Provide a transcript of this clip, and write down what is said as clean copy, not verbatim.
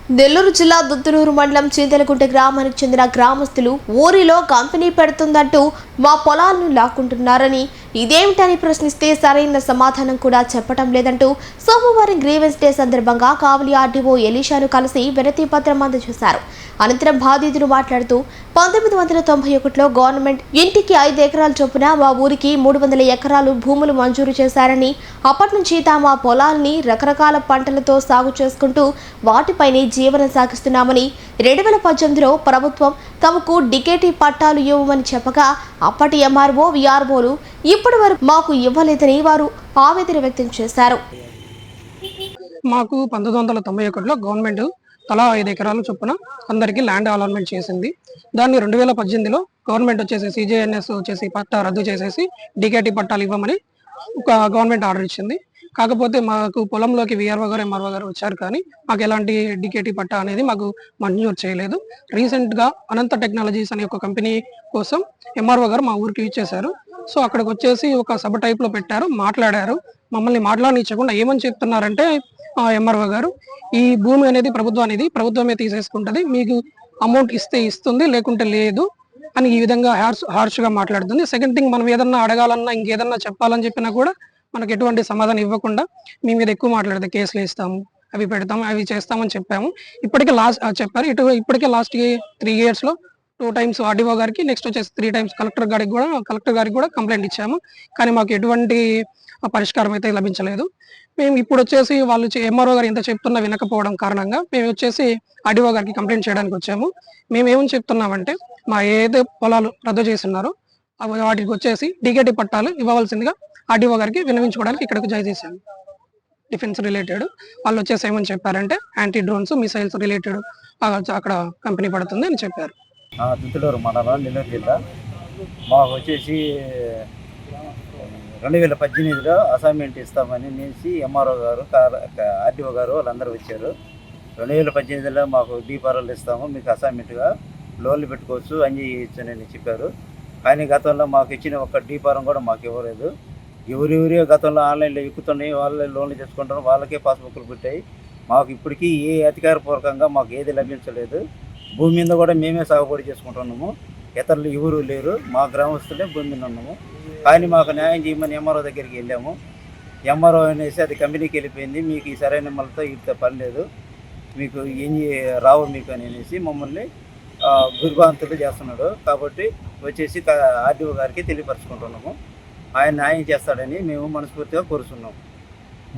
నెల్లూరు జిల్లా దుద్దులూరు మండలం చింతలకుంట గ్రామానికి చెందిన గ్రామస్తులు ఊరిలో కంపెనీ పెడుతుందంటూ మా పొలాలను లాక్కుంటున్నారని ఇదేమిటని ప్రశ్నిస్తే సరైన సమాధానం కూడా చెప్పడం లేదంటూ సోమవారం గ్రీవెన్స్ డే సందర్భంగా కావలి ఆర్డీఓ ఎలీషాను కలిసి వినతి పత్రం అందజేశారు. అనంతరం బాధితులు మాట్లాడుతూ 1991లో గవర్నమెంట్ ఇంటికి 5 ఎకరాల చొప్పున మా ఊరికి 300 ఎకరాలు భూములు మంజూరు చేశారని అప్పటి నుంచి తాము ఆ పొలాల్ని రకరకాల పంటలతో సాగు చేసుకుంటూ వాటిపైనే జీవనం సాగిస్తున్నామని 2018లో ప్రభుత్వం తమకు డికేటీ పట్టాలు ఇవ్వమని చెప్పగా అప్పటి ఎంఆర్ఓ విఆర్ఓలు ఇప్పటి వరకు మాకు ఇవ్వలేదని వారు ఆవేదన వ్యక్తం చేశారు. మాకు 1991లో గవర్నమెంట్ తలా 5 ఎకరాల చొప్పున అందరికీ ల్యాండ్ అలాట్మెంట్ చేసింది. దాన్ని 2018లో గవర్నమెంట్ వచ్చేసి CJNS వచ్చేసి పట్టా రద్దు చేసేసి డికేటీ పట్టాలు ఇవ్వమని గవర్నమెంట్ ఆర్డర్ ఇచ్చింది. కాకపోతే మాకు పొలంలోకి విఆర్ఓ గారు ఎంఆర్ఓ గారు వచ్చారు, కానీ మాకు ఎలాంటి డికేటీ పట్టా అనేది మాకు మంజూరు చేయలేదు. రీసెంట్గా అనంత టెక్నాలజీస్ అనే ఒక కంపెనీ కోసం ఎంఆర్ఓ గారు మా ఊరికి ఇచ్చేశారు. సో అక్కడికి వచ్చేసి ఒక సభ టైప్లో పెట్టారు, మాట్లాడారు. మమ్మల్ని మాట్లాడనిచ్చకుండా ఏమని చెప్తున్నారంటే ఎంఆర్ఓ గారు, ఈ భూమి అనేది ప్రభుత్వమే తీసేసుకుంటుంది, మీకు అమౌంట్ ఇస్తే ఇస్తుంది లేకుంటే లేదు అని ఈ విధంగా హార్ష్గా మాట్లాడుతుంది. సెకండ్ థింగ్, మనం ఏదన్నా అడగాలన్నా ఇంకేదన్నా చెప్పాలని చెప్పినా కూడా మనకు ఎటువంటి సమాధానం ఇవ్వకుండా మీ మీద ఎక్కువ మాట్లాడితే కేసులు వేస్తాము, అవి పెడతాము, అవి చేస్తామని చెప్పాము. చెప్పారు. ఇప్పటికే లాస్ట్ 3 yearsలో 2 times ఆర్డీఓ గారికి, నెక్స్ట్ వచ్చేసి 3 times కలెక్టర్ గారికి కూడా కంప్లైంట్ ఇచ్చాము. కానీ మాకు ఎటువంటి పరిష్కారం అయితే లభించలేదు. మేము ఇప్పుడు వచ్చేసి వాళ్ళు ఎంఆర్ఓ గారు ఎంత చెప్తున్నా వినకపోవడం కారణంగా మేము వచ్చేసి ఆర్డీఓ గారికి కంప్లైంట్ చేయడానికి వచ్చాము. మేము ఏమని చెప్తున్నామంటే, మా ఏదైతే పొలాలు రద్దు చేస్తున్నారో వాటికి వచ్చేసి డికేటీ పట్టాలు ఇవ్వవలసిందిగా ఆర్డీఓ గారికి విన్నవించుకోవడానికి ఇక్కడికి చేసాము. డిఫెన్స్ రిలేటెడ్ వాళ్ళు వచ్చేసి ఏమని చెప్పారంటే, యాంటీ డ్రోన్స్ మిసైల్స్ రిలేటెడ్ అక్కడ కంపెనీ పడుతుంది అని చెప్పారు. దుద్దులూరు మండలం, నెల్లూరు జిల్లా. మాకు వచ్చేసి 2018లో అసైన్మెంట్ ఇస్తామని నేసి ఎంఆర్ఓ గారు, ఆర్డీఓ గారు వాళ్ళందరూ వచ్చారు. 2018లో మాకు డీపారాలు ఇస్తాము, మీకు అసైన్మెంట్గా లోన్లు పెట్టుకోవచ్చు అని ఇచ్చానని చెప్పారు. కానీ గతంలో మాకు ఇచ్చిన ఒక డీపారం కూడా మాకు ఇవ్వలేదు. ఎవరెవరి గతంలో ఆన్లైన్లో ఎక్కుతున్నాయి, వాళ్ళే లోన్లు చేసుకుంటారు, వాళ్ళకే పాస్బుక్లు పెట్టాయి. మాకు ఇప్పటికీ ఏ అధికారపూర్వకంగా మాకు ఏది లభించలేదు. భూమి మీద కూడా మేమే సాగుబడి చేసుకుంటున్నాము, ఇతరులు ఎవరు లేరు, మా గ్రామస్తులే భూమి మీద ఉన్నాము. కానీ మాకు న్యాయం చేయమని ఎంఆర్ఓ దగ్గరికి వెళ్ళాము. ఎంఆర్ఓ అనేసి అది కంపెనీకి వెళ్ళిపోయింది, మీకు ఈ సరైన నెంబర్తో వీటితో పని లేదు, మీకు ఏం రావు మీకు అనేసి మమ్మల్ని దుర్భాంతులు చేస్తున్నాడు. కాబట్టి వచ్చేసి ఆర్డీఓ గారికి తెలియపరుచుకుంటున్నాము. ఆయన న్యాయం చేస్తాడని మేము మనస్ఫూర్తిగా కోరుతున్నాము.